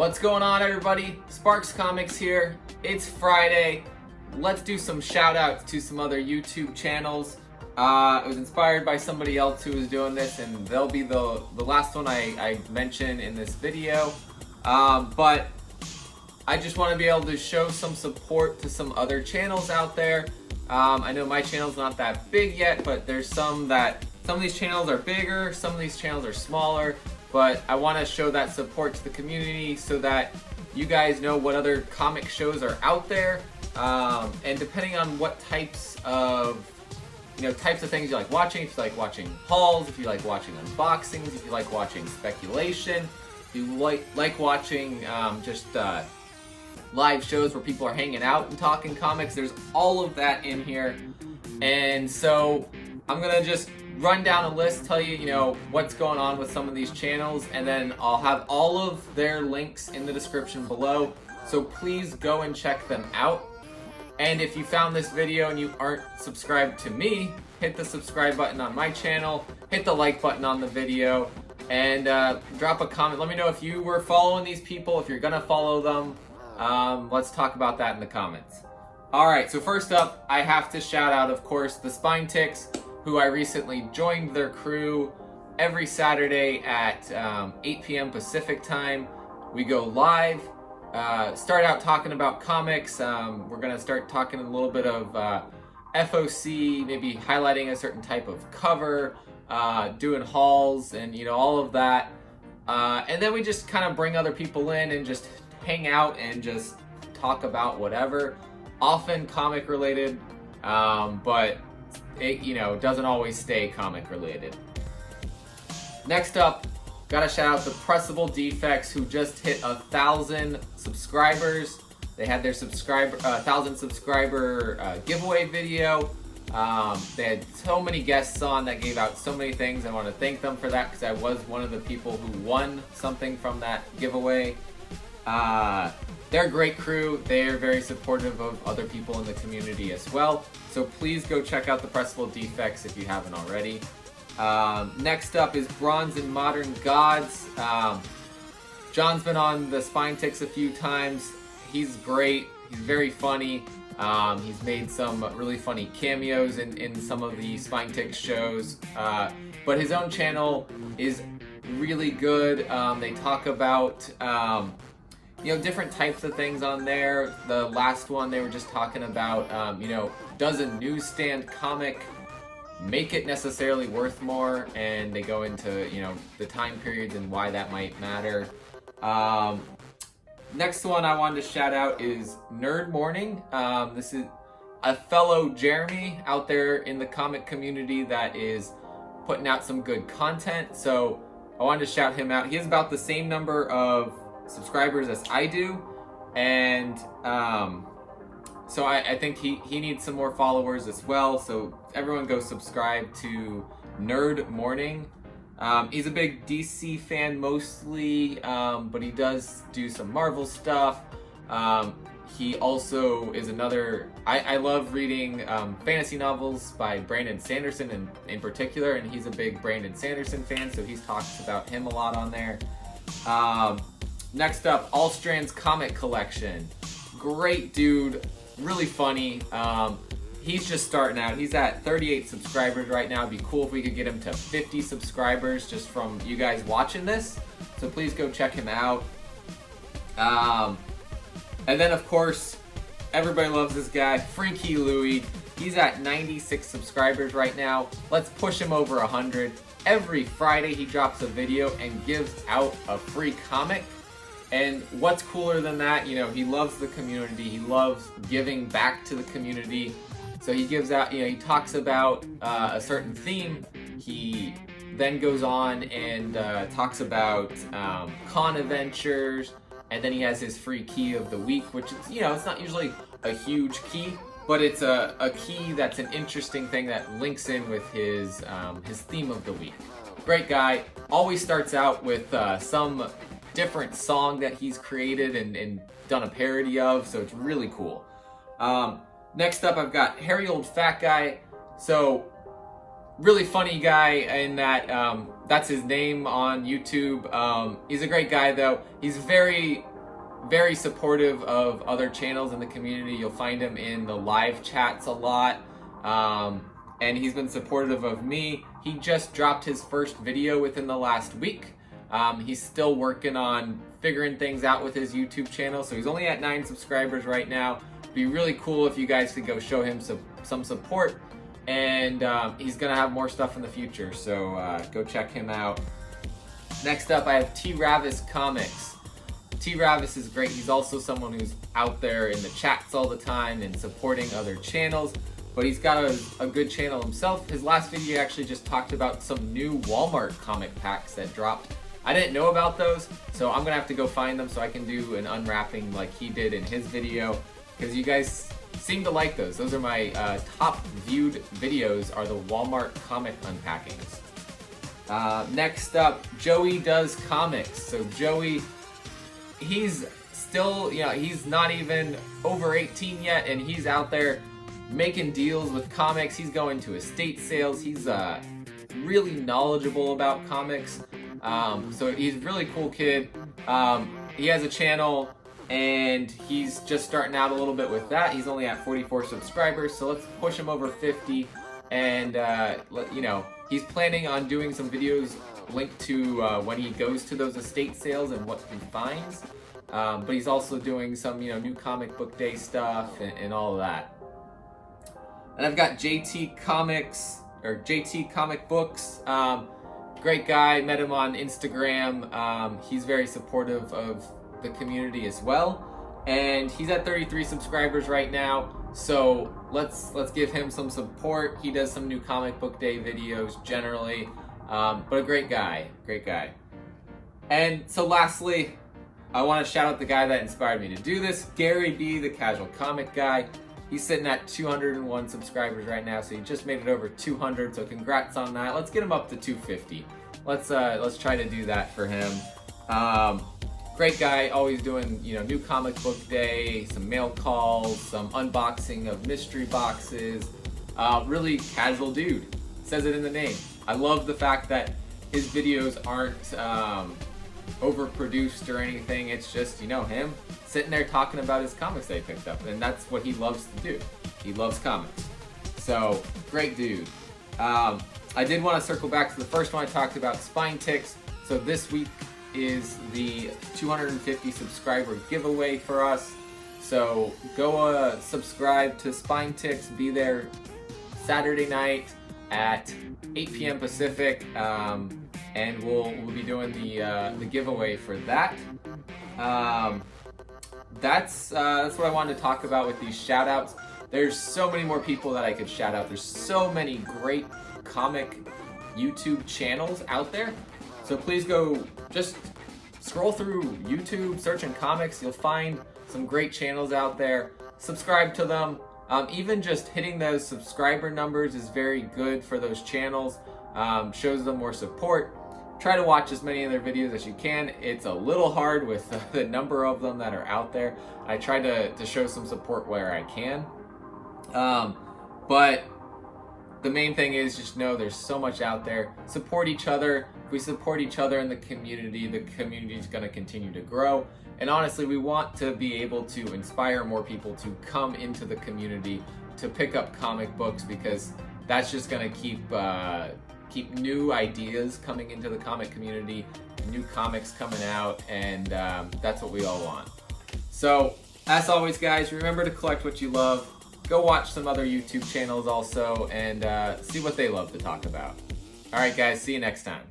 What's going on, everybody? Sparks Comics here. It's Friday. Let's do some shout outs to some other YouTube channels. I was inspired by somebody else who was doing this, and they'll be the last one I mention in this video. But I just want to be able to show some support to some other channels out there. I know my channel's not that big yet, but there's some of these channels are bigger, some of these channels are smaller. But I want to show that support to the community so that you guys know what other comic shows are out there. And depending on what types of things you like watching, if you like watching hauls, if you like watching unboxings, if you like watching speculation, if you like watching live shows where people are hanging out and talking comics, there's all of that in here. And so I'm gonna just run down a list, tell you, what's going on with some of these channels, and then I'll have all of their links in the description below. So please go and check them out. And if you found this video and you aren't subscribed to me, hit the subscribe button on my channel, hit the like button on the video, and drop a comment. Let me know if you were following these people, if you're gonna follow them. Let's talk about that in the comments. Alright, so first up, I have to shout out, of course, the Spine Ticks, who I recently joined their crew. Every Saturday at 8 p.m. Pacific time. We go live, start out talking about comics. We're going to start talking a little bit of FOC, maybe highlighting a certain type of cover, doing hauls, and all of that. And then we just kind of bring other people in and just hang out and just talk about whatever. Often comic related, but it doesn't always stay comic related. Next up, gotta shout out the Pressable Defects, who just hit 1,000 subscribers. They had their 1,000 subscriber giveaway video. They had so many guests on that gave out so many things. I want to thank them for that because I was one of the people who won something from that giveaway. They're a great crew. They're very supportive of other people in the community as well. So please go check out the Pressable Defects if you haven't already. Next up is Bronze and Modern Gods. John's been on the Spine Ticks a few times. He's great. He's very funny. He's made some really funny cameos in some of the Spine Ticks shows. But his own channel is really good. They talk about different types of things on there. The last one they were just talking about, does a newsstand comic make it necessarily worth more? And they go into, the time periods and why that might matter. Next one I wanted to shout out is Nerd Morning. This is a fellow Jeremy out there in the comic community that is putting out some good content. So I wanted to shout him out. He has about the same number of subscribers as I do, and so I think he needs some more followers as well. So everyone go subscribe to Nerd Morning. He's a big DC fan mostly, but he does do some Marvel stuff. He also is I love reading fantasy novels by Brandon Sanderson in particular, and he's a big Brandon Sanderson fan, so he talks about him a lot on there. Next up, All Strands Comic Collection. Great dude, really funny. He's just starting out. He's at 38 subscribers right now. It'd be cool if we could get him to 50 subscribers just from you guys watching this. So please go check him out. And then, of course, everybody loves this guy, Frankie Louie. He's at 96 subscribers right now. Let's push him over 100. Every Friday he drops a video and gives out a free comic. And what's cooler than that, he loves the community. He loves giving back to the community. So he gives out, he talks about a certain theme. He then goes on and talks about con adventures. And then he has his free key of the week, which is, it's not usually a huge key, but it's a key that's an interesting thing that links in with his theme of the week. Great guy. Always starts out with some different song that he's created and done a parody of, so it's really cool. Next up, I've got Harry Old Fat Guy. So really funny guy in that that's his name on YouTube. He's a great guy though. He's very supportive of other channels in the community. You'll find him in the live chats a lot. And he's been supportive of me. He just dropped his first video within the last week. He's still working on figuring things out with his YouTube channel, so he's only at 9 subscribers right now. It'd be really cool if you guys could go show him some support, and he's gonna have more stuff in the future, so go check him out. Next up, I have T. Ravis Comics. T. Ravis is great. He's also someone who's out there in the chats all the time and supporting other channels, but he's got a good channel himself. His last video actually just talked about some new Walmart comic packs that dropped. I didn't know about those, so I'm gonna have to go find them so I can do an unwrapping like he did in his video, because you guys seem to like those. Those are my top viewed videos, are the Walmart comic unpackings. Next up, Joey Does Comics. So Joey, he's still, he's not even over 18 yet, and he's out there making deals with comics. He's going to estate sales. He's really knowledgeable about comics. So he's a really cool kid. He has a channel and he's just starting out a little bit with that. He's only at 44 subscribers, so let's push him over 50. And he's planning on doing some videos linked to when he goes to those estate sales and what he finds. But he's also doing some new comic book day stuff and all of that. And I've got JT Comics, or JT Comic Books. Great guy, met him on Instagram. He's very supportive of the community as well. And he's at 33 subscribers right now. So let's give him some support. He does some new comic book day videos generally. But a great guy. And so lastly, I want to shout out the guy that inspired me to do this, Gary B, the casual comic guy. He's sitting at 201 subscribers right now, so he just made it over 200, so congrats on that. Let's get him up to 250. Let's try to do that for him. Great guy, always doing new comic book day, some mail calls, some unboxing of mystery boxes. Really casual dude. Says it in the name. I love the fact that his videos aren't overproduced or anything. It's just him sitting there talking about his comics that he picked up, and that's what he loves to do. He loves comics. So great dude. I did want to circle back to the first one I talked about, Spine Ticks. So this week is the 250 subscriber giveaway for us. So go subscribe to Spine Ticks. Be there Saturday night at 8 p.m. Pacific. And we'll be doing the giveaway for that. That's what I wanted to talk about with these shout outs. There's so many more people that I could shout out. There's so many great comic YouTube channels out there. So please go just scroll through YouTube, searching comics. You'll find some great channels out there. Subscribe to them. Even just hitting those subscriber numbers is very good for those channels. Shows them more support. Try to watch as many of their videos as you can. It's a little hard with the number of them that are out there. I try to show some support where I can. But the main thing is just know there's so much out there. Support each other. If we support each other in the community is going to continue to grow. And honestly, we want to be able to inspire more people to come into the community to pick up comic books, because that's just going to keep new ideas coming into the comic community, new comics coming out, and that's what we all want. So, as always guys, remember to collect what you love. Go watch some other YouTube channels also, and see what they love to talk about. Alright guys, see you next time.